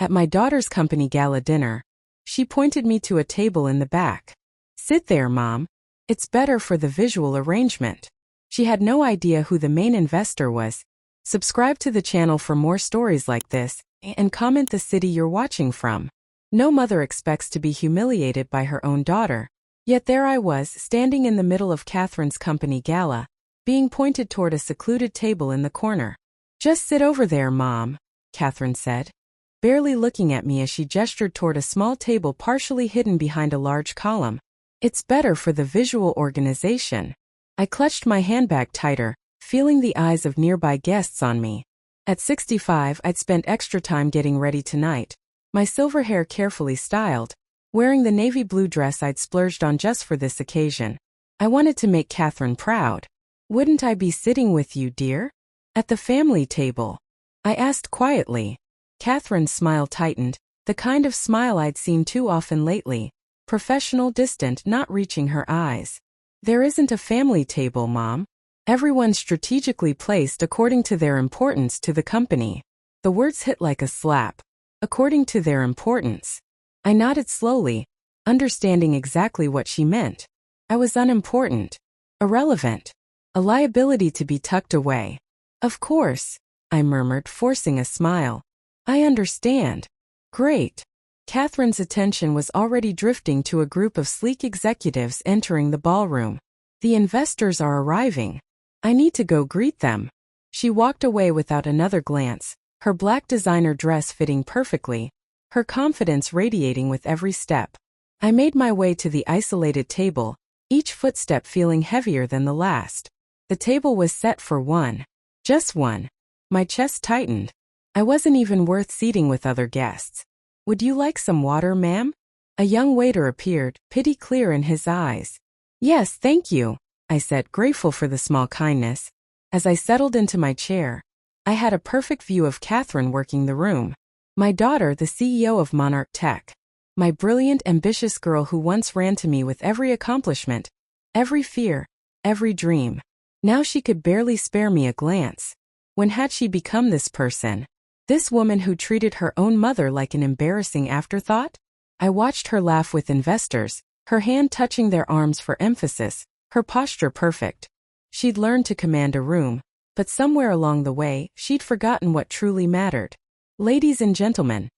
At my daughter's company gala dinner, she pointed me to a table in the back. Sit there, Mom. It's better for the visual arrangement. She had no idea who the main investor was. Subscribe to the channel for more stories like this, and comment the city you're watching from. No mother expects to be humiliated by her own daughter. Yet there I was, standing in the middle of Katherine's company gala, being pointed toward a secluded table in the corner. Just sit over there, Mom, Katherine said, barely looking at me as she gestured toward a small table partially hidden behind a large column. It's better for the visual organization. I clutched my handbag tighter, feeling the eyes of nearby guests on me. At 65, I'd spent extra time getting ready tonight, my silver hair carefully styled, wearing the navy blue dress I'd splurged on just for this occasion. I wanted to make Katherine proud. Wouldn't I be sitting with you, dear? At the family table? I asked quietly. Katherine's smile tightened, the kind of smile I'd seen too often lately, professional, distant, not reaching her eyes. There isn't a family table, Mom. Everyone's strategically placed according to their importance to the company. The words hit like a slap. According to their importance. I nodded slowly, understanding exactly what she meant. I was unimportant, irrelevant, a liability to be tucked away. Of course, I murmured, forcing a smile. I understand. Great. Katherine's attention was already drifting to a group of sleek executives entering the ballroom. The investors are arriving. I need to go greet them. She walked away without another glance, her black designer dress fitting perfectly, her confidence radiating with every step. I made my way to the isolated table, each footstep feeling heavier than the last. The table was set for one. Just one. My chest tightened. I wasn't even worth seating with other guests. Would you like some water, ma'am? A young waiter appeared, pity clear in his eyes. Yes, thank you, I said, grateful for the small kindness. As I settled into my chair, I had a perfect view of Katherine working the room. My daughter, the CEO of Monarch Tech. My brilliant, ambitious girl who once ran to me with every accomplishment, every fear, every dream. Now she could barely spare me a glance. When had she become this person? This woman who treated her own mother like an embarrassing afterthought? I watched her laugh with investors, her hand touching their arms for emphasis, her posture perfect. She'd learned to command a room, but somewhere along the way, she'd forgotten what truly mattered. Ladies and gentlemen,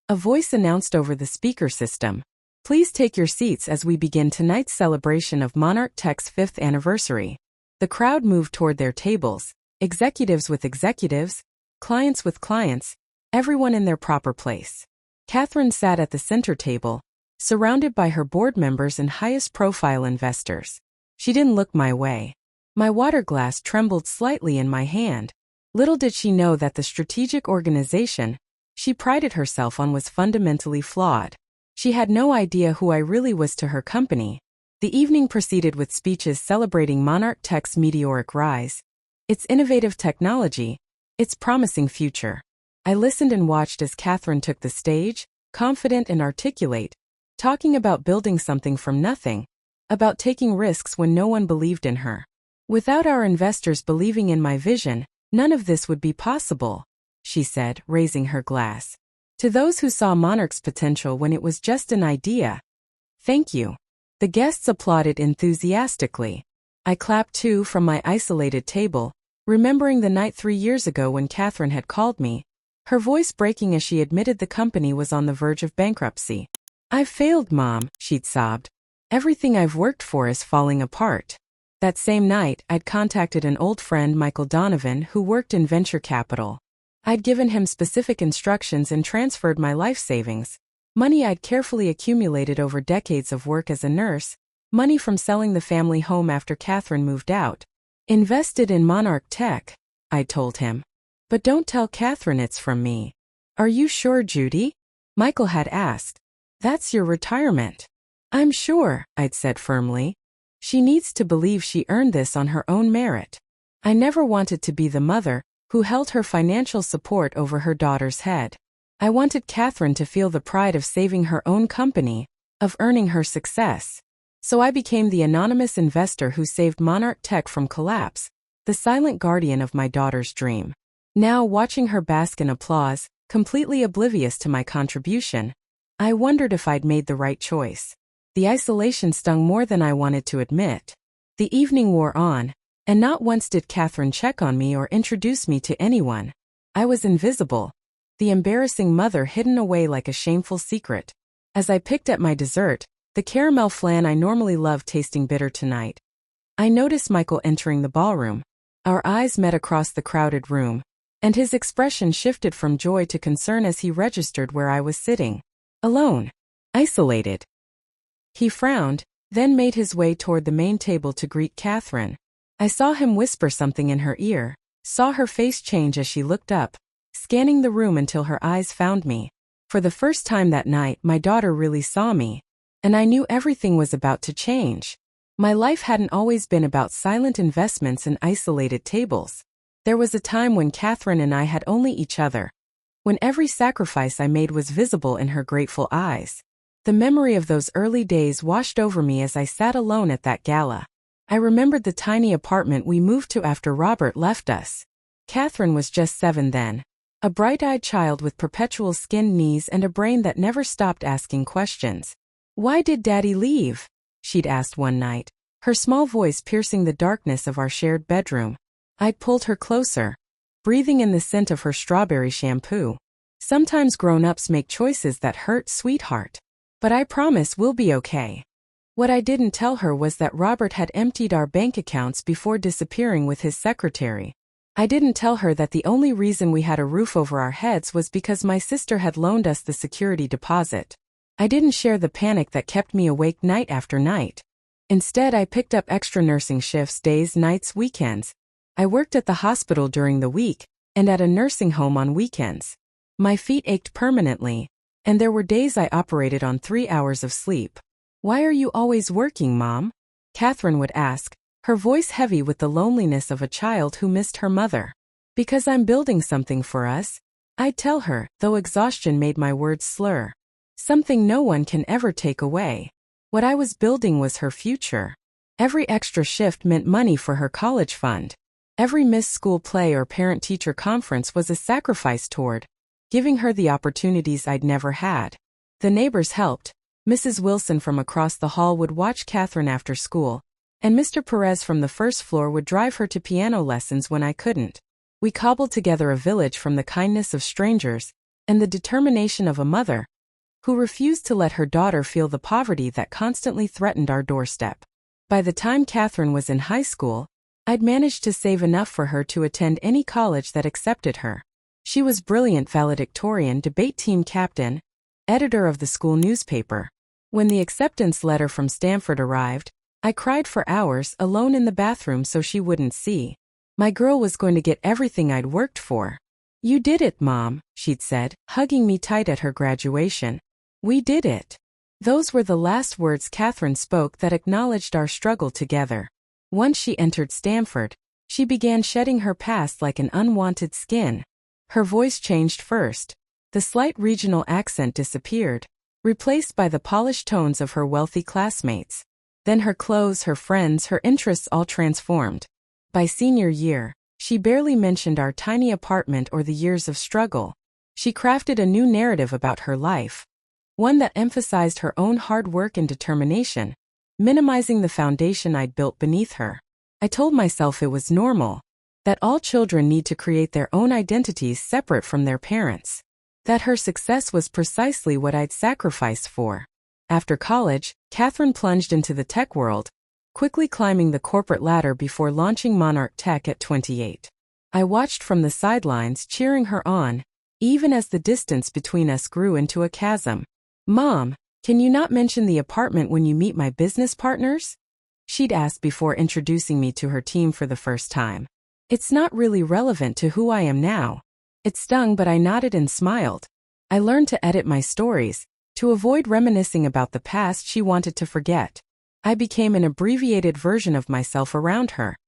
a voice announced over the speaker system. Please take your seats as we begin tonight's celebration of Monarch Tech's 5th anniversary. The crowd moved toward their tables, executives with executives, clients with clients, everyone in their proper place. Katherine sat at the center table, surrounded by her board members and highest-profile investors. She didn't look my way. My water glass trembled slightly in my hand. Little did she know that the strategic organization she prided herself on was fundamentally flawed. She had no idea who I really was to her company. The evening proceeded with speeches celebrating Monarch Tech's meteoric rise, its innovative technology, its promising future. I listened and watched as Katherine took the stage, confident and articulate, talking about building something from nothing, about taking risks when no one believed in her. Without our investors believing in my vision, none of this would be possible, she said, raising her glass. To those who saw Monarch's potential when it was just an idea, thank you. The guests applauded enthusiastically. I clapped too from my isolated table, remembering the night 3 years ago when Katherine had called me, her voice breaking as she admitted the company was on the verge of bankruptcy. I've failed, Mom, she'd sobbed. Everything I've worked for is falling apart. That same night, I'd contacted an old friend, Michael Donovan, who worked in venture capital. I'd given him specific instructions and transferred my life savings, money I'd carefully accumulated over decades of work as a nurse, money from selling the family home after Katherine moved out. Invested in Monarch Tech, I told him. But don't tell Katherine it's from me. Are you sure, Judy? Michael had asked. That's your retirement. I'm sure, I'd said firmly. She needs to believe she earned this on her own merit. I never wanted to be the mother who held her financial support over her daughter's head. I wanted Katherine to feel the pride of saving her own company, of earning her success. So I became the anonymous investor who saved Monarch Tech from collapse, the silent guardian of my daughter's dream. Now, watching her bask in applause, completely oblivious to my contribution. I wondered if I'd made the right choice. The isolation stung more than I wanted to admit. The evening wore on, and not once did Katherine check on me or introduce me to anyone. I was invisible, the embarrassing mother hidden away like a shameful secret. As I picked at my dessert, the caramel flan I normally loved tasting bitter tonight, I noticed Michael entering the ballroom. Our eyes met across the crowded room, and his expression shifted from joy to concern as he registered where I was sitting. Alone. Isolated. He frowned, then made his way toward the main table to greet Katherine. I saw him whisper something in her ear, saw her face change as she looked up, scanning the room until her eyes found me. For the first time that night, my daughter really saw me, and I knew everything was about to change. My life hadn't always been about silent investments and isolated tables. There was a time when Katherine and I had only each other, when every sacrifice I made was visible in her grateful eyes. The memory of those early days washed over me as I sat alone at that gala. I remembered the tiny apartment we moved to after Robert left us. Katherine was just 7 then, a bright-eyed child with perpetual skinned knees and a brain that never stopped asking questions. "Why did Daddy leave?" she'd asked one night, her small voice piercing the darkness of our shared bedroom. I'd pulled her closer, breathing in the scent of her strawberry shampoo. "Sometimes grown-ups make choices that hurt, sweetheart. But I promise we'll be okay." What I didn't tell her was that Robert had emptied our bank accounts before disappearing with his secretary. I didn't tell her that the only reason we had a roof over our heads was because my sister had loaned us the security deposit. I didn't share the panic that kept me awake night after night. Instead, I picked up extra nursing shifts days, nights, weekends. I worked at the hospital during the week, and at a nursing home on weekends. My feet ached permanently, and there were days I operated on 3 hours of sleep. "Why are you always working, Mom?" Katherine would ask, her voice heavy with the loneliness of a child who missed her mother. "Because I'm building something for us," I'd tell her, though exhaustion made my words slur. Something no one can ever take away. What I was building was her future. Every extra shift meant money for her college fund. Every missed school play or parent-teacher conference was a sacrifice toward giving her the opportunities I'd never had. The neighbors helped. Mrs. Wilson from across the hall would watch Katherine after school, and Mr. Perez from the first floor would drive her to piano lessons when I couldn't. We cobbled together a village from the kindness of strangers and the determination of a mother who refused to let her daughter feel the poverty that constantly threatened our doorstep. By the time Katherine was in high school, I'd managed to save enough for her to attend any college that accepted her. She was brilliant valedictorian, debate team captain, editor of the school newspaper. When the acceptance letter from Stanford arrived, I cried for hours alone in the bathroom so she wouldn't see. My girl was going to get everything I'd worked for. "You did it, Mom," she'd said, hugging me tight at her graduation. "We did it." Those were the last words Katherine spoke that acknowledged our struggle together. Once she entered Stanford, she began shedding her past like an unwanted skin. Her voice changed first. The slight regional accent disappeared, replaced by the polished tones of her wealthy classmates. Then her clothes, her friends, her interests all transformed. By senior year, she barely mentioned our tiny apartment or the years of struggle. She crafted a new narrative about her life, one that emphasized her own hard work and determination, minimizing the foundation I'd built beneath her. I told myself it was normal, that all children need to create their own identities separate from their parents. That her success was precisely what I'd sacrificed for. After college, Katherine plunged into the tech world, quickly climbing the corporate ladder before launching Monarch Tech at 28. I watched from the sidelines, cheering her on, even as the distance between us grew into a chasm. "Mom, can you not mention the apartment when you meet my business partners?" she'd ask before introducing me to her team for the first time. "It's not really relevant to who I am now." It stung, but I nodded and smiled. I learned to edit my stories, to avoid reminiscing about the past she wanted to forget. I became an abbreviated version of myself around her.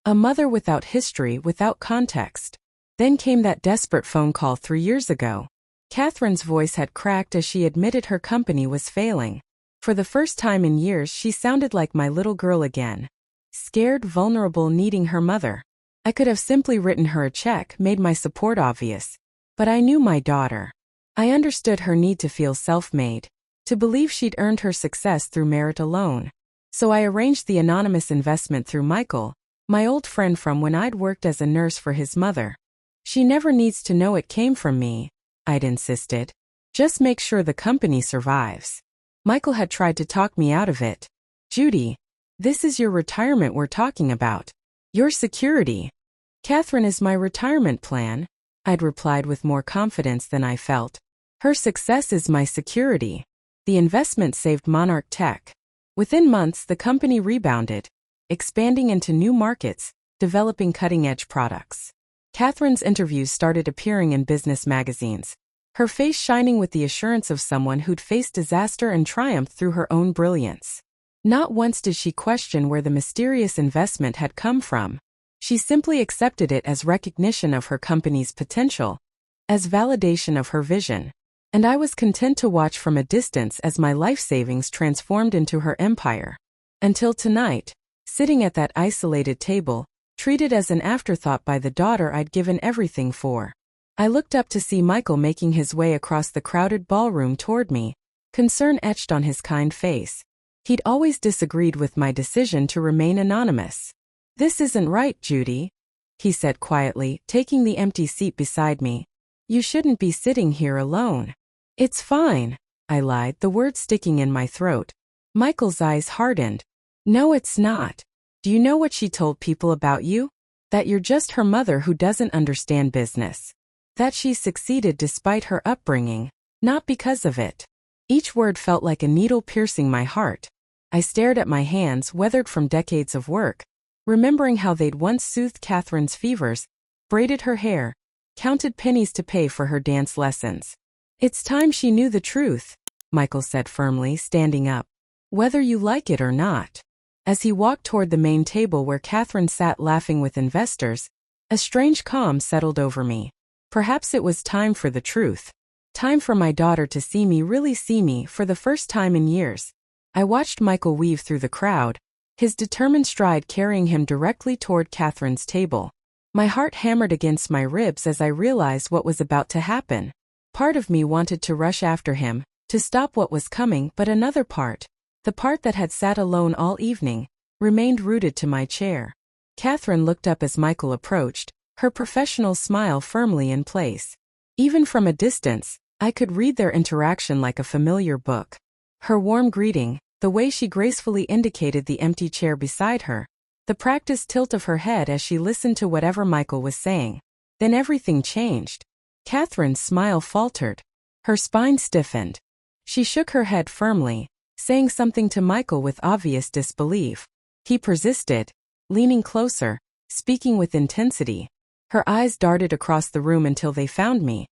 A mother without history, without context. Then came that desperate phone call 3 years ago. Katherine's voice had cracked as she admitted her company was failing. For the first time in years, she sounded like my little girl again. Scared, vulnerable, needing her mother. I could have simply written her a check, made my support obvious. But I knew my daughter. I understood her need to feel self-made, to believe she'd earned her success through merit alone. So I arranged the anonymous investment through Michael, my old friend from when I'd worked as a nurse for his mother. She never needs to know it came from me, I'd insisted. Just make sure the company survives. Michael had tried to talk me out of it. Judy, this is your retirement we're talking about. Your security. Katherine is my retirement plan, I'd replied with more confidence than I felt. Her success is my security. The investment saved Monarch Tech. Within months, the company rebounded, expanding into new markets, developing cutting-edge products. Katherine's interviews started appearing in business magazines, her face shining with the assurance of someone who'd faced disaster and triumphed through her own brilliance. Not once did she question where the mysterious investment had come from. She simply accepted it as recognition of her company's potential, as validation of her vision. And I was content to watch from a distance as my life savings transformed into her empire. Until tonight, sitting at that isolated table, treated as an afterthought by the daughter I'd given everything for. I looked up to see Michael making his way across the crowded ballroom toward me, concern etched on his kind face. He'd always disagreed with my decision to remain anonymous. "This isn't right, Judy," he said quietly, taking the empty seat beside me. "You shouldn't be sitting here alone." "It's fine," I lied, the words sticking in my throat. Michael's eyes hardened. "No, it's not. Do you know what she told people about you? That you're just her mother who doesn't understand business. That she succeeded despite her upbringing, not because of it." Each word felt like a needle piercing my heart. I stared at my hands, weathered from decades of work, remembering how they'd once soothed Katherine's fevers, braided her hair, counted pennies to pay for her dance lessons. "It's time she knew the truth," Michael said firmly, standing up. "Whether you like it or not." As he walked toward the main table where Katherine sat laughing with investors, a strange calm settled over me. Perhaps it was time for the truth. Time for my daughter to see me, really see me, for the first time in years. I watched Michael weave through the crowd, his determined stride carrying him directly toward Katherine's table. My heart hammered against my ribs as I realized what was about to happen. Part of me wanted to rush after him, to stop what was coming, but another part, the part that had sat alone all evening, remained rooted to my chair. Katherine looked up as Michael approached, her professional smile firmly in place. Even from a distance, I could read their interaction like a familiar book. Her warm greeting, the way she gracefully indicated the empty chair beside her, the practiced tilt of her head as she listened to whatever Michael was saying. Then everything changed. Katherine's smile faltered. Her spine stiffened. She shook her head firmly, saying something to Michael with obvious disbelief. He persisted, leaning closer, speaking with intensity. Her eyes darted across the room until they found me.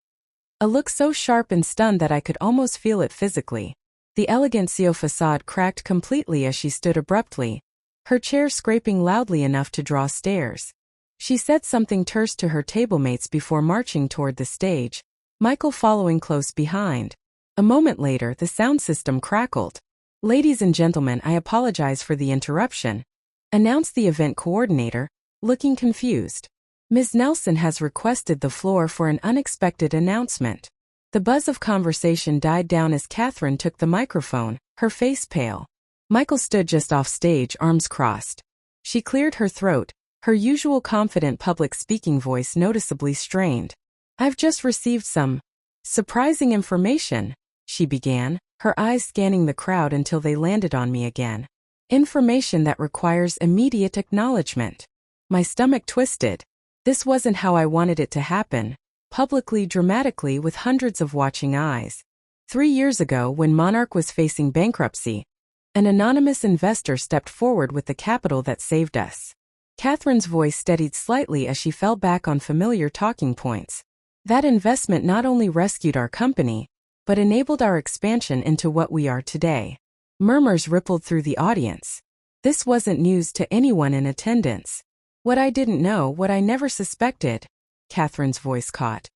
A look so sharp and stunned that I could almost feel it physically. The elegantio facade cracked completely as she stood abruptly, her chair scraping loudly enough to draw stares. She said something terse to her tablemates before marching toward the stage, Michael following close behind. A moment later, the sound system crackled. "Ladies and gentlemen, I apologize for the interruption," announced the event coordinator, looking confused. "Ms. Nelson has requested the floor for an unexpected announcement." The buzz of conversation died down as Katherine took the microphone, her face pale. Michael stood just off stage, arms crossed. She cleared her throat, her usual confident public speaking voice noticeably strained. "I've just received some surprising information," she began, her eyes scanning the crowd until they landed on me again. "Information that requires immediate acknowledgement." My stomach twisted. This wasn't how I wanted it to happen. Publicly, dramatically, with hundreds of watching eyes. 3 years ago, when Monarch was facing bankruptcy, an anonymous investor stepped forward with the capital that saved us. Katherine's voice steadied slightly as she fell back on familiar talking points. That investment not only rescued our company, but enabled our expansion into what we are today. Murmurs rippled through the audience. This wasn't news to anyone in attendance. What I didn't know, what I never suspected, Katherine's voice caught,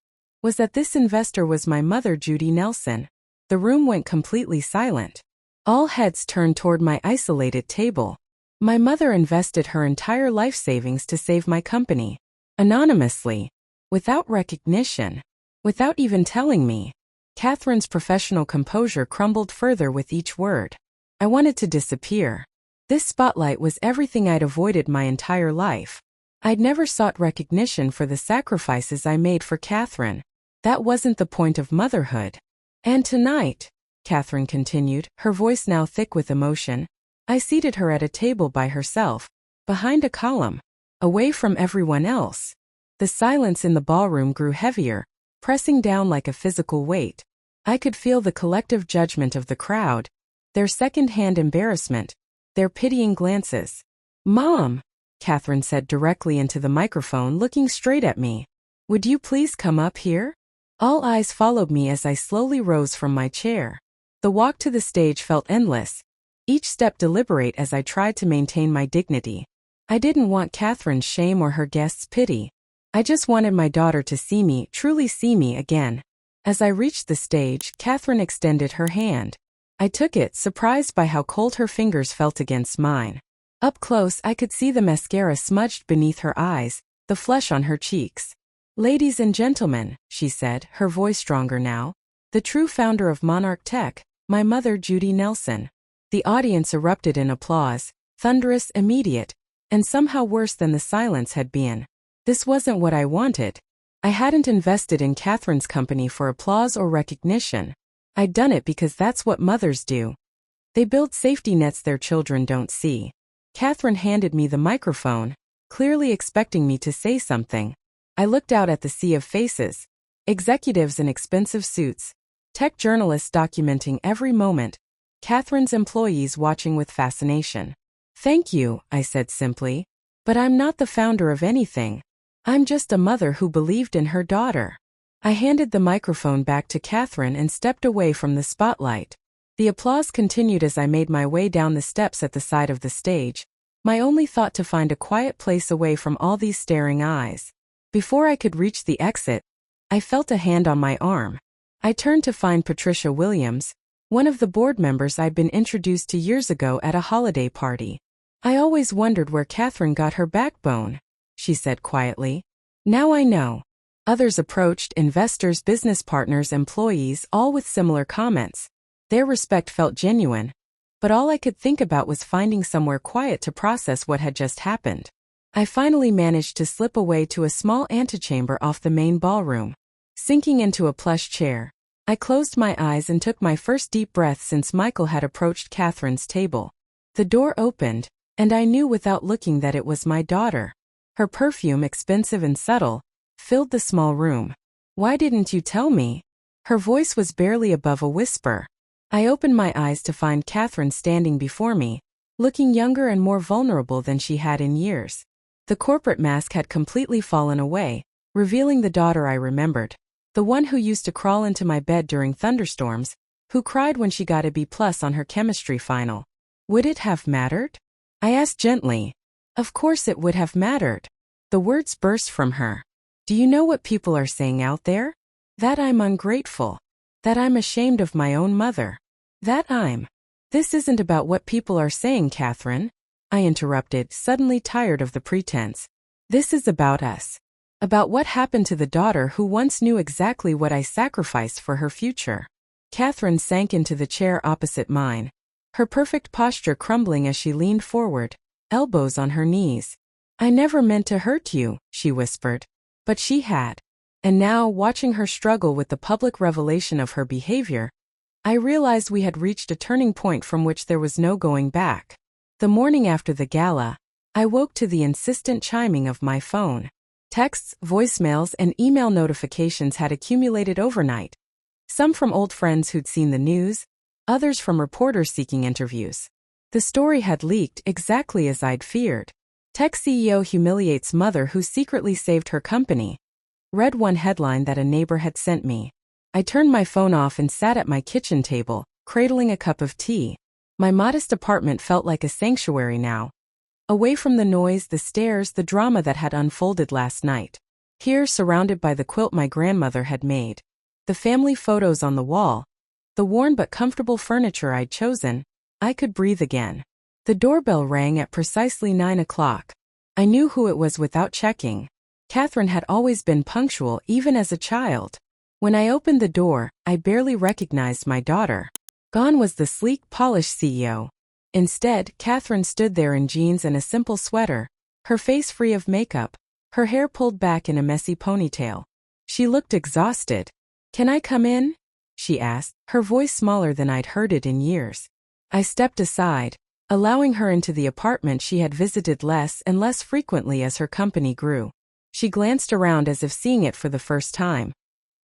was that this investor was my mother, Judy Nelson. The room went completely silent. All heads turned toward my isolated table. My mother invested her entire life savings to save my company. Anonymously. Without recognition. Without even telling me. Katherine's professional composure crumbled further with each word. I wanted to disappear. This spotlight was everything I'd avoided my entire life. I'd never sought recognition for the sacrifices I made for Katherine. That wasn't the point of motherhood. And tonight, Katherine continued, her voice now thick with emotion, I seated her at a table by herself, behind a column, away from everyone else. The silence in the ballroom grew heavier, pressing down like a physical weight. I could feel the collective judgment of the crowd, their second-hand embarrassment, their pitying glances. "Mom," Katherine said directly into the microphone, looking straight at me. "Would you please come up here?" All eyes followed me as I slowly rose from my chair. The walk to the stage felt endless, each step deliberate as I tried to maintain my dignity. I didn't want Katherine's shame or her guests' pity. I just wanted my daughter to see me, truly see me again. As I reached the stage, Katherine extended her hand. I took it, surprised by how cold her fingers felt against mine. Up close, I could see the mascara smudged beneath her eyes, the flesh on her cheeks. "Ladies and gentlemen," she said, her voice stronger now, "the true founder of Monarch Tech, my mother Judy Nelson." The audience erupted in applause, thunderous, immediate, and somehow worse than the silence had been. This wasn't what I wanted. I hadn't invested in Katherine's company for applause or recognition. I'd done it because that's what mothers do. They build safety nets their children don't see. Katherine handed me the microphone, clearly expecting me to say something. I looked out at the sea of faces, executives in expensive suits, tech journalists documenting every moment, Katherine's employees watching with fascination. "Thank you," I said simply, "but I'm not the founder of anything. I'm just a mother who believed in her daughter." I handed the microphone back to Katherine and stepped away from the spotlight. The applause continued as I made my way down the steps at the side of the stage, my only thought to find a quiet place away from all these staring eyes. Before I could reach the exit, I felt a hand on my arm. I turned to find Patricia Williams, one of the board members I'd been introduced to years ago at a holiday party. "I always wondered where Katherine got her backbone," she said quietly. "Now I know." Others approached, investors, business partners, employees, all with similar comments. Their respect felt genuine, but all I could think about was finding somewhere quiet to process what had just happened. I finally managed to slip away to a small antechamber off the main ballroom. Sinking into a plush chair, I closed my eyes and took my first deep breath since Michael had approached Katherine's table. The door opened, and I knew without looking that it was my daughter. Her perfume, expensive and subtle, filled the small room. "Why didn't you tell me?" Her voice was barely above a whisper. I opened my eyes to find Katherine standing before me, looking younger and more vulnerable than she had in years. The corporate mask had completely fallen away, revealing the daughter I remembered. The one who used to crawl into my bed during thunderstorms, who cried when she got a B+ on her chemistry final. Would it have mattered? I asked gently. Of course it would have mattered. The words burst from her. "Do you know what people are saying out there? That I'm ungrateful. That I'm ashamed of my own mother. That I'm—" "This isn't about what people are saying, Katherine," I interrupted, suddenly tired of the pretense. "This is about us. About what happened to the daughter who once knew exactly what I sacrificed for her future." Katherine sank into the chair opposite mine, her perfect posture crumbling as she leaned forward, elbows on her knees. "I never meant to hurt you," she whispered. But she had. And now, watching her struggle with the public revelation of her behavior, I realized we had reached a turning point from which there was no going back. The morning after the gala, I woke to the insistent chiming of my phone. Texts, voicemails, and email notifications had accumulated overnight. Some from old friends who'd seen the news, others from reporters seeking interviews. The story had leaked exactly as I'd feared. Tech CEO humiliates mother who secretly saved her company. Read one headline that a neighbor had sent me. I turned my phone off and sat at my kitchen table, cradling a cup of tea. My modest apartment felt like a sanctuary now. Away from the noise, the stares, the drama that had unfolded last night. Here, surrounded by the quilt my grandmother had made, the family photos on the wall, the worn but comfortable furniture I'd chosen, I could breathe again. The doorbell rang at precisely 9 o'clock. I knew who it was without checking. Katherine had always been punctual even as a child. When I opened the door, I barely recognized my daughter. Gone was the sleek, polished CEO. Instead, Katherine stood there in jeans and a simple sweater, her face free of makeup, her hair pulled back in a messy ponytail. She looked exhausted. "Can I come in?" she asked, her voice smaller than I'd heard it in years. I stepped aside, allowing her into the apartment she had visited less and less frequently as her company grew. She glanced around as if seeing it for the first time.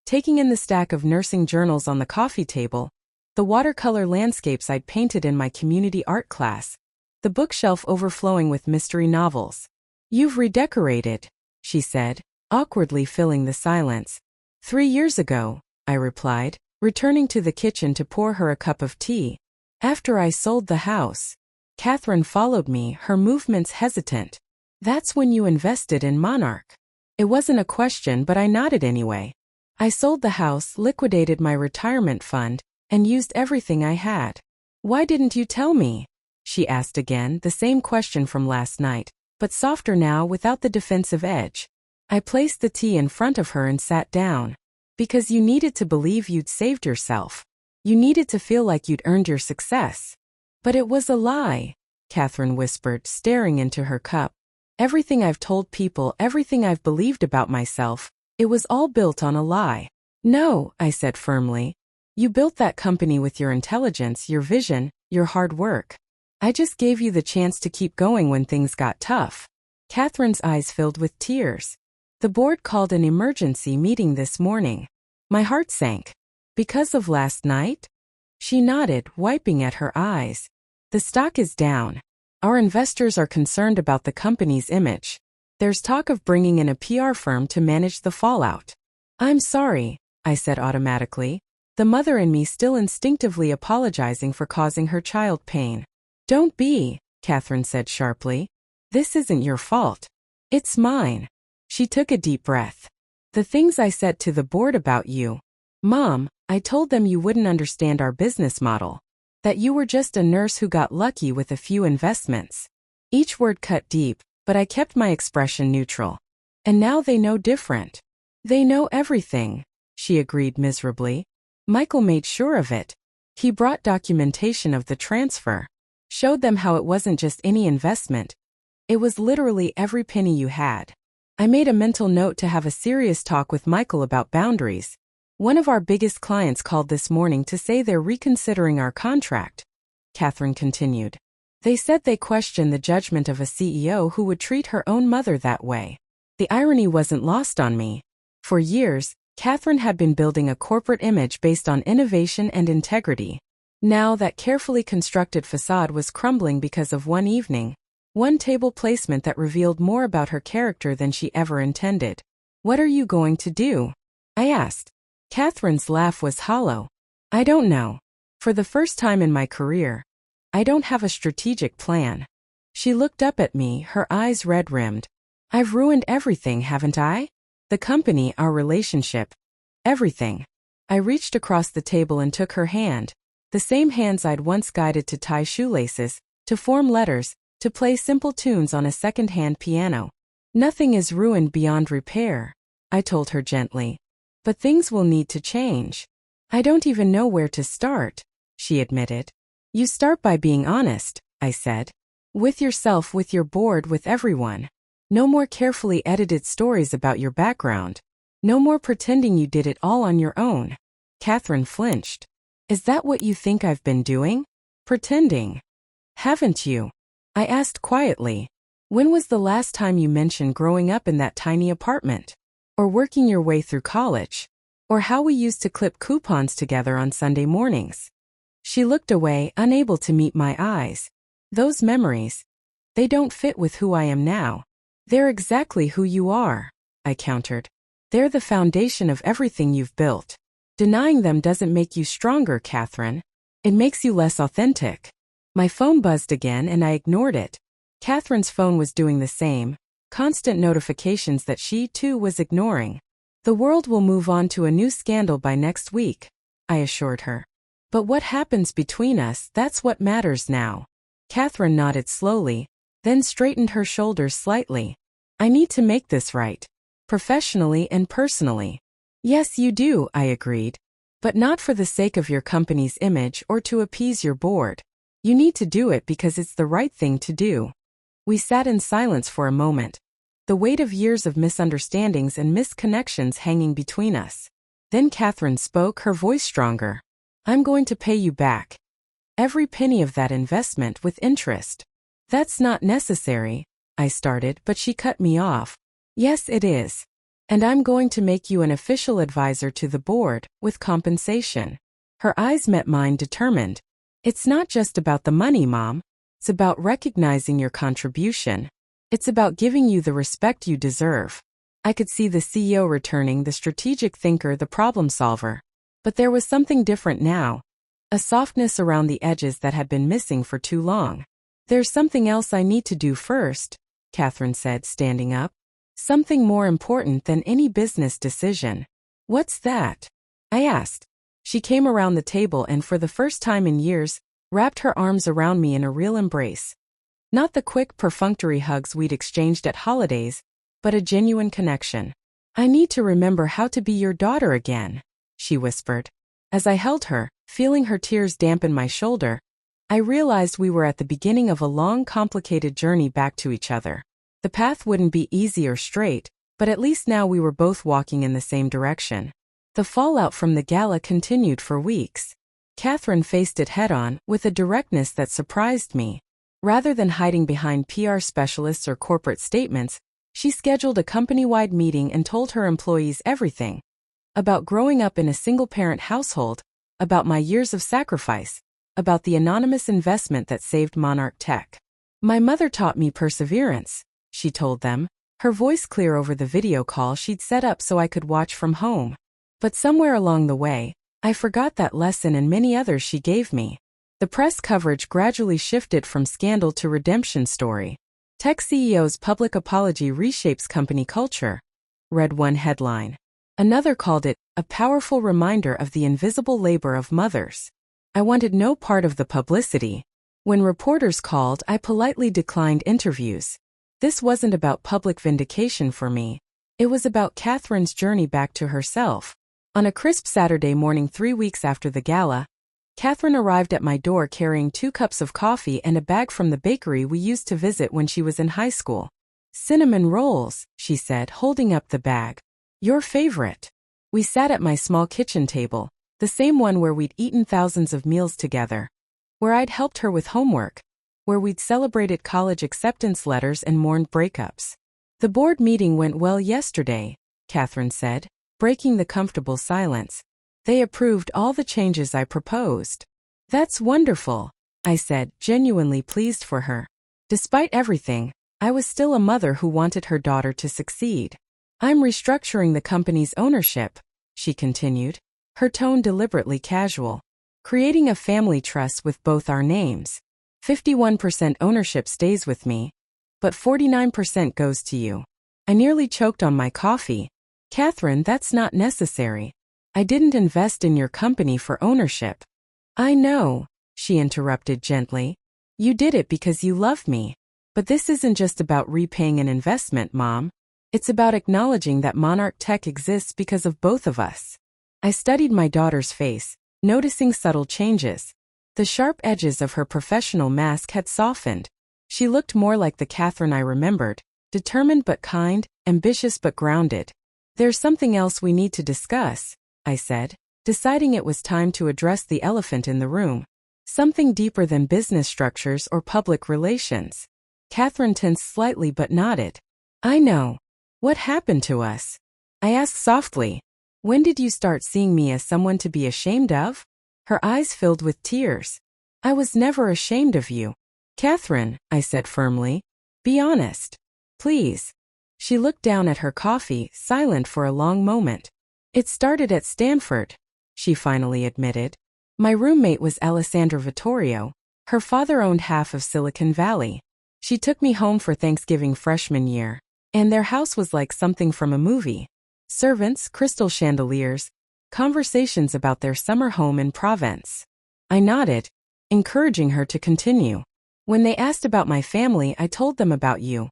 Taking in the stack of nursing journals on the coffee table, the watercolor landscapes I'd painted in my community art class, the bookshelf overflowing with mystery novels. "You've redecorated," she said, awkwardly filling the silence. 3 years ago, I replied, returning to the kitchen to pour her a cup of tea. "After I sold the house." Katherine followed me, her movements hesitant. "That's when you invested in Monarch." It wasn't a question, but I nodded anyway. "I sold the house, liquidated my retirement fund, and used everything I had." "Why didn't you tell me?" she asked again, the same question from last night, but softer now without the defensive edge. I placed the tea in front of her and sat down. "Because you needed to believe you'd saved yourself. You needed to feel like you'd earned your success." "But it was a lie," Katherine whispered, staring into her cup. "Everything I've told people, everything I've believed about myself, it was all built on a lie." "No," I said firmly. "You built that company with your intelligence, your vision, your hard work. I just gave you the chance to keep going when things got tough." Katherine's eyes filled with tears. "The board called an emergency meeting this morning." My heart sank. "Because of last night?" She nodded, wiping at her eyes. "The stock is down. Our investors are concerned about the company's image. There's talk of bringing in a PR firm to manage the fallout." "I'm sorry," I said automatically, the mother in me still instinctively apologizing for causing her child pain. "Don't be," Katherine said sharply. "This isn't your fault. It's mine." She took a deep breath. "The things I said to the board about you. Mom, I told them you wouldn't understand our business model. That you were just a nurse who got lucky with a few investments." Each word cut deep, but I kept my expression neutral. "And now they know different." "They know everything," she agreed miserably. "Michael made sure of it. He brought documentation of the transfer. Showed them how it wasn't just any investment. It was literally every penny you had." I made a mental note to have a serious talk with Michael about boundaries. "One of our biggest clients called this morning to say they're reconsidering our contract," Katherine continued. "They said they questioned the judgment of a CEO who would treat her own mother that way." The irony wasn't lost on me. For years, Katherine had been building a corporate image based on innovation and integrity. Now that carefully constructed facade was crumbling because of one evening, one table placement that revealed more about her character than she ever intended. "What are you going to do?" I asked. Katherine's laugh was hollow. "I don't know. For the first time in my career, I don't have a strategic plan." She looked up at me, her eyes red-rimmed. "I've ruined everything, haven't I? The company, our relationship. Everything." I reached across the table and took her hand, the same hands I'd once guided to tie shoelaces, to form letters, to play simple tunes on a second-hand piano. "Nothing is ruined beyond repair," I told her gently. "But things will need to change." "I don't even know where to start," she admitted. "You start by being honest," I said. "With yourself, with your board, with everyone. No more carefully edited stories about your background. No more pretending you did it all on your own." Katherine flinched. "Is that what you think I've been doing? Pretending? Haven't you?" I asked quietly. "When was the last time you mentioned growing up in that tiny apartment? Or working your way through college? Or how we used to clip coupons together on Sunday mornings?" She looked away, unable to meet my eyes. "Those memories, they don't fit with who I am now." "They're exactly who you are," I countered. "They're the foundation of everything you've built. Denying them doesn't make you stronger, Katherine. It makes you less authentic." My phone buzzed again and I ignored it. Katherine's phone was doing the same, constant notifications that she, too, was ignoring. "The world will move on to a new scandal by next week," I assured her. "But what happens between us, that's what matters now." Katherine nodded slowly, then straightened her shoulders slightly. "I need to make this right. Professionally and personally. Yes, you do, I agreed. But not for the sake of your company's image or to appease your board. You need to do it because it's the right thing to do. We sat in silence for a moment, the weight of years of misunderstandings and misconnections hanging between us. Then Katherine spoke, her voice stronger. I'm going to pay you back. Every penny of that investment with interest. That's not necessary, I started, but she cut me off. Yes, it is. And I'm going to make you an official advisor to the board, with compensation. Her eyes met mine, determined. It's not just about the money, Mom. It's about recognizing your contribution. It's about giving you the respect you deserve. I could see the CEO returning, the strategic thinker, the problem solver. But there was something different now. A softness around the edges that had been missing for too long. There's something else I need to do first, Katherine said, standing up. Something more important than any business decision. What's that? I asked. She came around the table and for the first time in years, wrapped her arms around me in a real embrace. Not the quick, perfunctory hugs we'd exchanged at holidays, but a genuine connection. I need to remember how to be your daughter again, she whispered. As I held her, feeling her tears dampen my shoulder, I realized we were at the beginning of a long, complicated journey back to each other. The path wouldn't be easy or straight, but at least now we were both walking in the same direction. The fallout from the gala continued for weeks. Katherine faced it head-on, with a directness that surprised me. Rather than hiding behind PR specialists or corporate statements, she scheduled a company-wide meeting and told her employees everything. About growing up in a single-parent household, about my years of sacrifice, about the anonymous investment that saved Monarch Tech. My mother taught me perseverance, she told them, her voice clear over the video call she'd set up so I could watch from home. But somewhere along the way, I forgot that lesson and many others she gave me. The press coverage gradually shifted from scandal to redemption story. Tech CEO's public apology reshapes company culture, read one headline. Another called it a powerful reminder of the invisible labor of mothers. I wanted no part of the publicity. When reporters called, I politely declined interviews. This wasn't about public vindication for me. It was about Katherine's journey back to herself. On a crisp Saturday morning 3 weeks after the gala, Katherine arrived at my door carrying 2 cups of coffee and a bag from the bakery we used to visit when she was in high school. Cinnamon rolls, she said, holding up the bag. Your favorite. We sat at my small kitchen table, the same one where we'd eaten thousands of meals together, where I'd helped her with homework, where we'd celebrated college acceptance letters and mourned breakups. The board meeting went well yesterday, Katherine said, breaking the comfortable silence. They approved all the changes I proposed. That's wonderful, I said, genuinely pleased for her. Despite everything, I was still a mother who wanted her daughter to succeed. I'm restructuring the company's ownership, she continued, her tone deliberately casual. Creating a family trust with both our names. 51% ownership stays with me, but 49% goes to you. I nearly choked on my coffee. Katherine, that's not necessary. I didn't invest in your company for ownership. I know, she interrupted gently. You did it because you love me. But this isn't just about repaying an investment, Mom. It's about acknowledging that Monarch Tech exists because of both of us. I studied my daughter's face, noticing subtle changes. The sharp edges of her professional mask had softened. She looked more like the Katherine I remembered, determined but kind, ambitious but grounded. There's something else we need to discuss, I said, deciding it was time to address the elephant in the room. Something deeper than business structures or public relations. Katherine tensed slightly but nodded. I know. What happened to us? I asked softly. When did you start seeing me as someone to be ashamed of? Her eyes filled with tears. I was never ashamed of you. Katherine, I said firmly. Be honest. Please. She looked down at her coffee, silent for a long moment. It started at Stanford, she finally admitted. My roommate was Alessandra Vittorio. Her father owned half of Silicon Valley. She took me home for Thanksgiving freshman year, and their house was like something from a movie. Servants, crystal chandeliers, conversations about their summer home in Provence. I nodded, encouraging her to continue. When they asked about my family, I told them about you.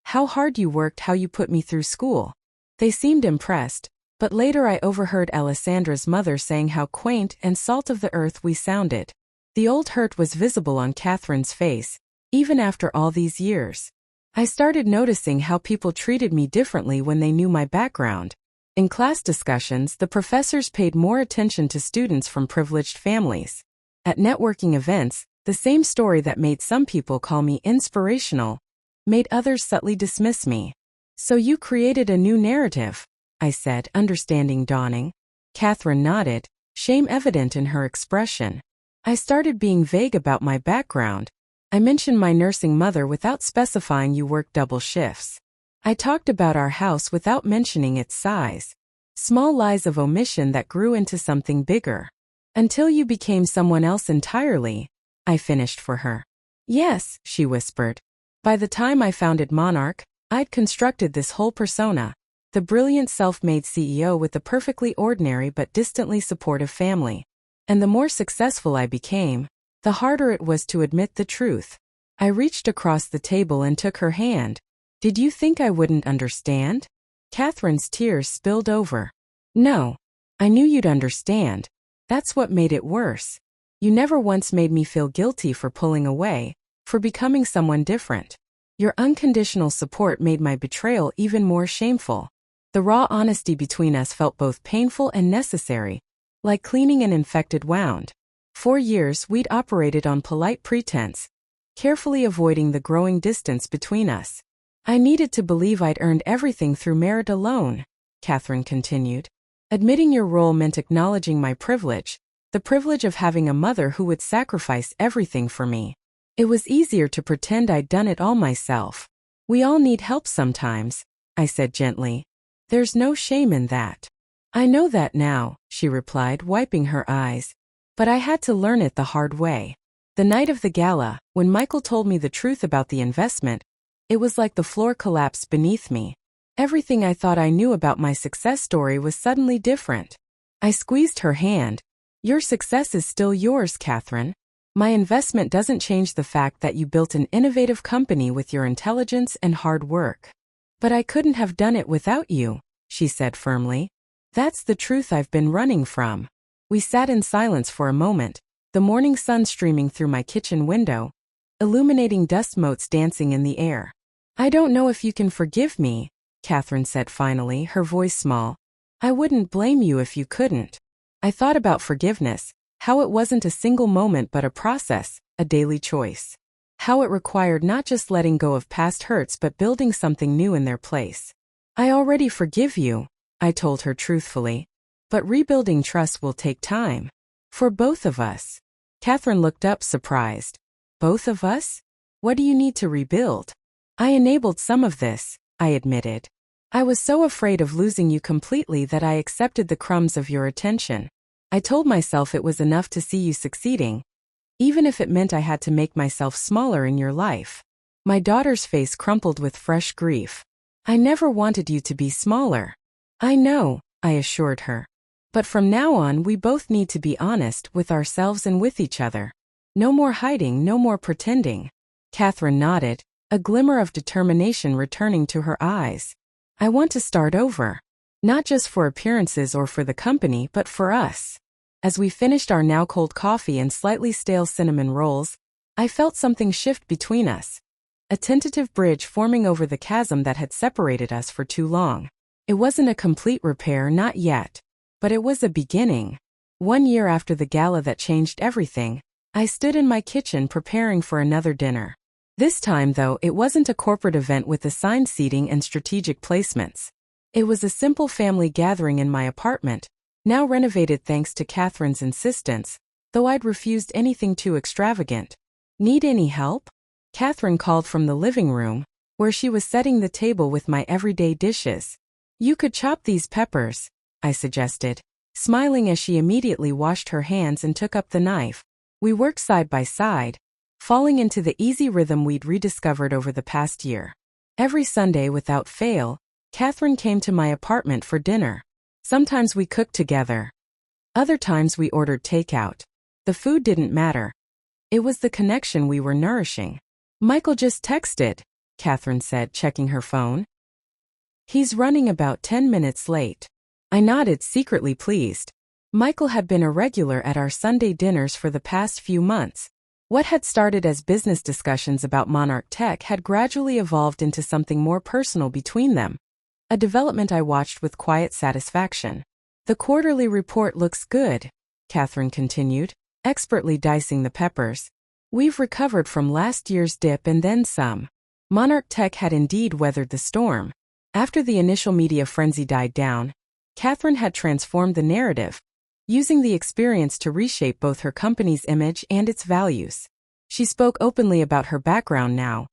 How hard you worked, how you put me through school. They seemed impressed, But later I overheard Alessandra's mother saying how quaint and salt of the earth we sounded. The old hurt was visible on Katherine's face, even after all these years. I started noticing how people treated me differently when they knew my background. In class discussions, the professors paid more attention to students from privileged families. At networking events, the same story that made some people call me inspirational made others subtly dismiss me. So you created a new narrative, I said, understanding dawning. Katherine nodded, shame evident in her expression. I started being vague about my background. I mentioned my nursing mother without specifying you worked double shifts. I talked about our house without mentioning its size. Small lies of omission that grew into something bigger. Until you became someone else entirely, I finished for her. Yes, she whispered. By the time I founded Monarch, I'd constructed this whole persona. The brilliant self-made CEO with a perfectly ordinary but distantly supportive family. And the more successful I became, the harder it was to admit the truth. I reached across the table and took her hand. Did you think I wouldn't understand? Katherine's tears spilled over. No. I knew you'd understand. That's what made it worse. You never once made me feel guilty for pulling away, for becoming someone different. Your unconditional support made my betrayal even more shameful. The raw honesty between us felt both painful and necessary, like cleaning an infected wound. 4 years we'd operated on polite pretense, carefully avoiding the growing distance between us. I needed to believe I'd earned everything through merit alone, Katherine continued. Admitting your role meant acknowledging my privilege, the privilege of having a mother who would sacrifice everything for me. It was easier to pretend I'd done it all myself. We all need help sometimes, I said gently. There's no shame in that. I know that now, she replied, wiping her eyes. But I had to learn it the hard way. The night of the gala, when Michael told me the truth about the investment, it was like the floor collapsed beneath me. Everything I thought I knew about my success story was suddenly different. I squeezed her hand. Your success is still yours, Katherine. My investment doesn't change the fact that you built an innovative company with your intelligence and hard work. But I couldn't have done it without you, she said firmly. That's the truth I've been running from. We sat in silence for a moment, the morning sun streaming through my kitchen window, illuminating dust motes dancing in the air. I don't know if you can forgive me, Katherine said finally, her voice small. I wouldn't blame you if you couldn't. I thought about forgiveness, how it wasn't a single moment but a process, a daily choice. How it required not just letting go of past hurts but building something new in their place. I already forgive you, I told her truthfully. But rebuilding trust will take time. For both of us. Katherine looked up surprised. Both of us? What do you need to rebuild? I enabled some of this, I admitted. I was so afraid of losing you completely that I accepted the crumbs of your attention. I told myself it was enough to see you succeeding, even if it meant I had to make myself smaller in your life. My daughter's face crumpled with fresh grief. I never wanted you to be smaller. I know, I assured her. But from now on we both need to be honest with ourselves and with each other. No more hiding, no more pretending. Katherine nodded, a glimmer of determination returning to her eyes. I want to start over. Not just for appearances or for the company, but for us. As we finished our now cold coffee and slightly stale cinnamon rolls, I felt something shift between us. A tentative bridge forming over the chasm that had separated us for too long. It wasn't a complete repair, not yet. But it was a beginning. 1 year after the gala that changed everything, I stood in my kitchen preparing for another dinner. This time, though, it wasn't a corporate event with assigned seating and strategic placements. It was a simple family gathering in my apartment, now renovated thanks to Katherine's insistence, though I'd refused anything too extravagant. Need any help? Katherine called from the living room, where she was setting the table with my everyday dishes. You could chop these peppers, I suggested, smiling as she immediately washed her hands and took up the knife. We worked side by side, falling into the easy rhythm we'd rediscovered over the past year. Every Sunday without fail, Katherine came to my apartment for dinner. Sometimes we cooked together. Other times we ordered takeout. The food didn't matter. It was the connection we were nourishing. Michael just texted, Katherine said, checking her phone. He's running about 10 minutes late. I nodded, secretly pleased. Michael had been a regular at our Sunday dinners for the past few months. What had started as business discussions about Monarch Tech had gradually evolved into something more personal between them, a development I watched with quiet satisfaction. The quarterly report looks good, Katherine continued, expertly dicing the peppers. We've recovered from last year's dip and then some. Monarch Tech had indeed weathered the storm. After the initial media frenzy died down, Katherine had transformed the narrative, using the experience to reshape both her company's image and its values. She spoke openly about her background now,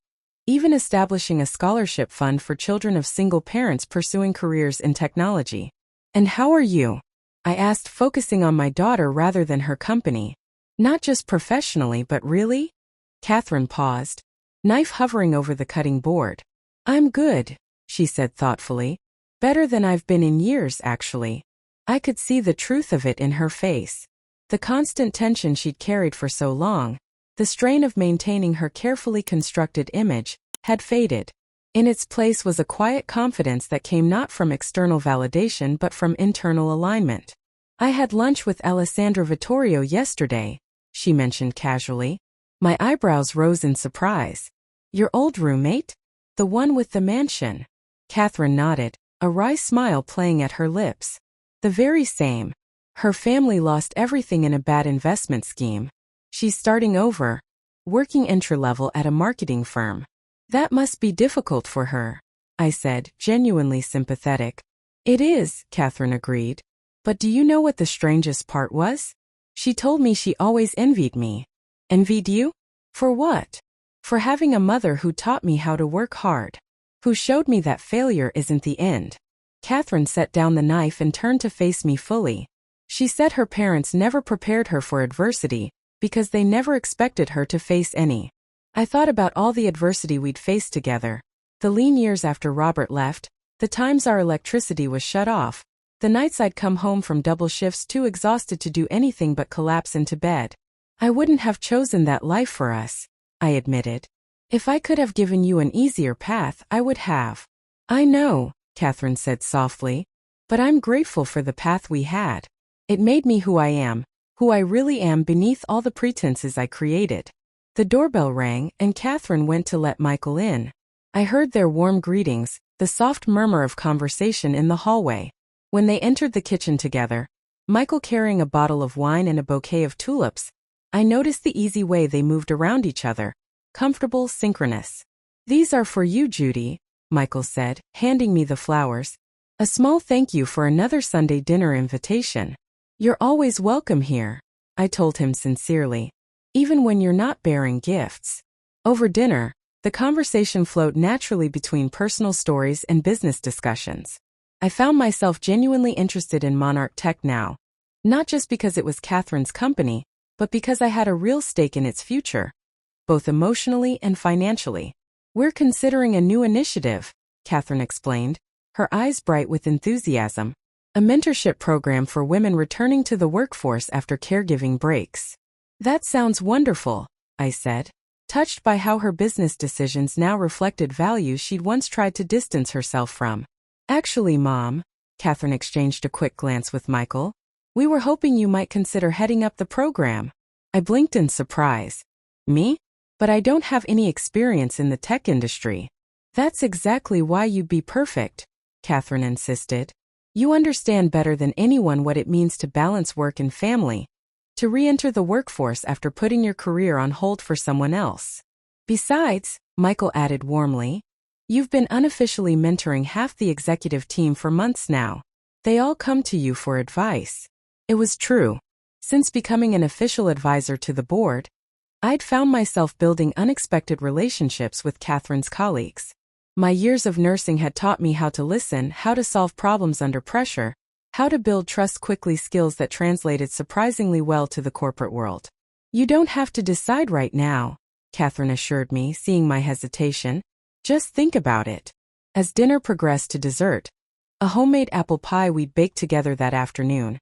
even establishing a scholarship fund for children of single parents pursuing careers in technology. "And how are you?" I asked, focusing on my daughter rather than her company. "Not just professionally, but really?" Katherine paused, knife hovering over the cutting board. "I'm good," she said thoughtfully. "Better than I've been in years, actually." I could see the truth of it in her face. The constant tension she'd carried for so long, the strain of maintaining her carefully constructed image, had faded. In its place was a quiet confidence that came not from external validation but from internal alignment. "I had lunch with Alessandra Vittorio yesterday," she mentioned casually. My eyebrows rose in surprise. "Your old roommate? The one with the mansion?" Katherine nodded, a wry smile playing at her lips. "The very same. Her family lost everything in a bad investment scheme. She's starting over, working entry-level at a marketing firm." "That must be difficult for her," I said, genuinely sympathetic. "It is," Katherine agreed. "But do you know what the strangest part was? She told me she always envied me." "Envied you? For what?" "For having a mother who taught me how to work hard. Who showed me that failure isn't the end." Katherine set down the knife and turned to face me fully. She said her parents never prepared her for adversity, because they never expected her to face any. I thought about all the adversity we'd faced together. The lean years after Robert left, the times our electricity was shut off, the nights I'd come home from double shifts too exhausted to do anything but collapse into bed. "I wouldn't have chosen that life for us," I admitted. "If I could have given you an easier path, I would have." "I know," Katherine said softly, "but I'm grateful for the path we had. It made me who I really am beneath all the pretenses I created." The doorbell rang, and Katherine went to let Michael in. I heard their warm greetings, the soft murmur of conversation in the hallway. When they entered the kitchen together, Michael carrying a bottle of wine and a bouquet of tulips, I noticed the easy way they moved around each other, comfortable, synchronous. "These are for you, Judy," Michael said, handing me the flowers. "A small thank you for another Sunday dinner invitation." "You're always welcome here," I told him sincerely, "even when you're not bearing gifts." Over dinner, the conversation flowed naturally between personal stories and business discussions. I found myself genuinely interested in Monarch Tech now, not just because it was Katherine's company, but because I had a real stake in its future, both emotionally and financially. "We're considering a new initiative," Katherine explained, her eyes bright with enthusiasm. "A mentorship program for women returning to the workforce after caregiving breaks." "That sounds wonderful," I said, touched by how her business decisions now reflected values she'd once tried to distance herself from. "Actually, Mom," Katherine exchanged a quick glance with Michael, "we were hoping you might consider heading up the program." I blinked in surprise. "Me? But I don't have any experience in the tech industry." "That's exactly why you'd be perfect," Katherine insisted. "You understand better than anyone what it means to balance work and family, to re-enter the workforce after putting your career on hold for someone else. Besides," Michael added warmly, "you've been unofficially mentoring half the executive team for months now. They all come to you for advice." It was true. Since becoming an official advisor to the board, I'd found myself building unexpected relationships with Katherine's colleagues. My years of nursing had taught me how to listen, how to solve problems under pressure, how to build trust quickly, skills that translated surprisingly well to the corporate world. "You don't have to decide right now," Katherine assured me, seeing my hesitation. "Just think about it." As dinner progressed to dessert, a homemade apple pie we'd baked together that afternoon,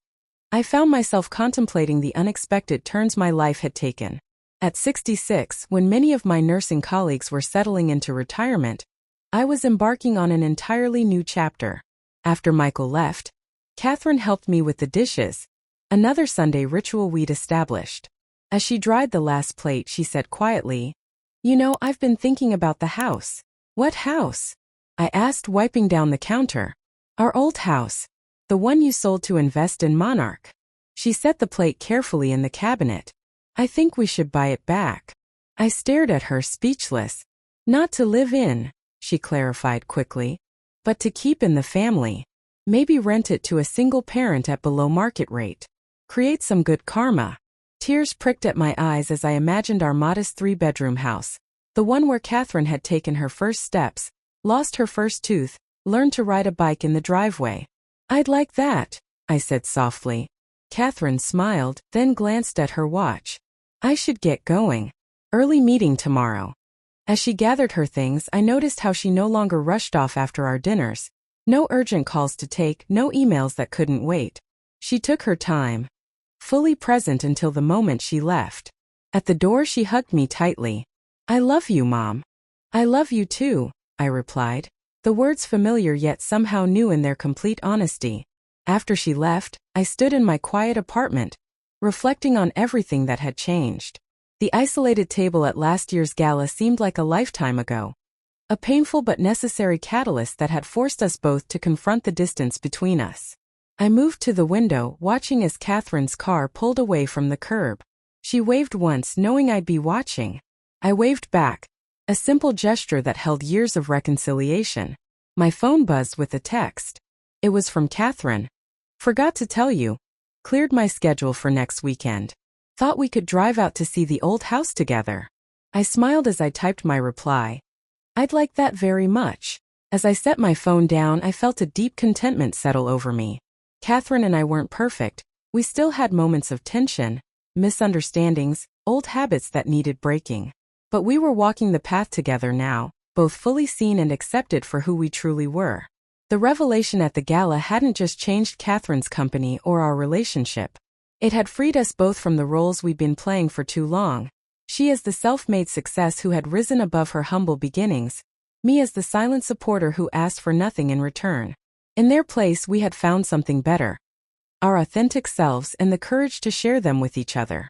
I found myself contemplating the unexpected turns my life had taken. At 66, when many of my nursing colleagues were settling into retirement, I was embarking on an entirely new chapter. After Michael left, Katherine helped me with the dishes, another Sunday ritual we'd established. As she dried the last plate, she said quietly, "You know, I've been thinking about the house." "What house?" I asked, wiping down the counter. "Our old house. The one you sold to invest in Monarch." She set the plate carefully in the cabinet. "I think we should buy it back." I stared at her, speechless. "Not to live in," she clarified quickly, "but to keep in the family. Maybe rent it to a single parent at below market rate. Create some good karma." Tears pricked at my eyes as I imagined our modest 3-bedroom house, the one where Katherine had taken her first steps, lost her first tooth, learned to ride a bike in the driveway. "I'd like that," I said softly. Katherine smiled, then glanced at her watch. "I should get going. Early meeting tomorrow." As she gathered her things, I noticed how she no longer rushed off after our dinners. No urgent calls to take, no emails that couldn't wait. She took her time, fully present until the moment she left. At the door, she hugged me tightly. "I love you, Mom." "I love you too," I replied, the words familiar yet somehow new in their complete honesty. After she left, I stood in my quiet apartment, reflecting on everything that had changed. The isolated table at last year's gala seemed like a lifetime ago. A painful but necessary catalyst that had forced us both to confront the distance between us. I moved to the window, watching as Katherine's car pulled away from the curb. She waved once, knowing I'd be watching. I waved back, a simple gesture that held years of reconciliation. My phone buzzed with a text. It was from Katherine. "Forgot to tell you. Cleared my schedule for next weekend. Thought we could drive out to see the old house together." I smiled as I typed my reply. "I'd like that very much." As I set my phone down, I felt a deep contentment settle over me. Katherine and I weren't perfect. We still had moments of tension, misunderstandings, old habits that needed breaking. But we were walking the path together now, both fully seen and accepted for who we truly were. The revelation at the gala hadn't just changed Katherine's company or our relationship. It had freed us both from the roles we'd been playing for too long. She as the self-made success who had risen above her humble beginnings, me as the silent supporter who asked for nothing in return. In their place, we had found something better. Our authentic selves and the courage to share them with each other.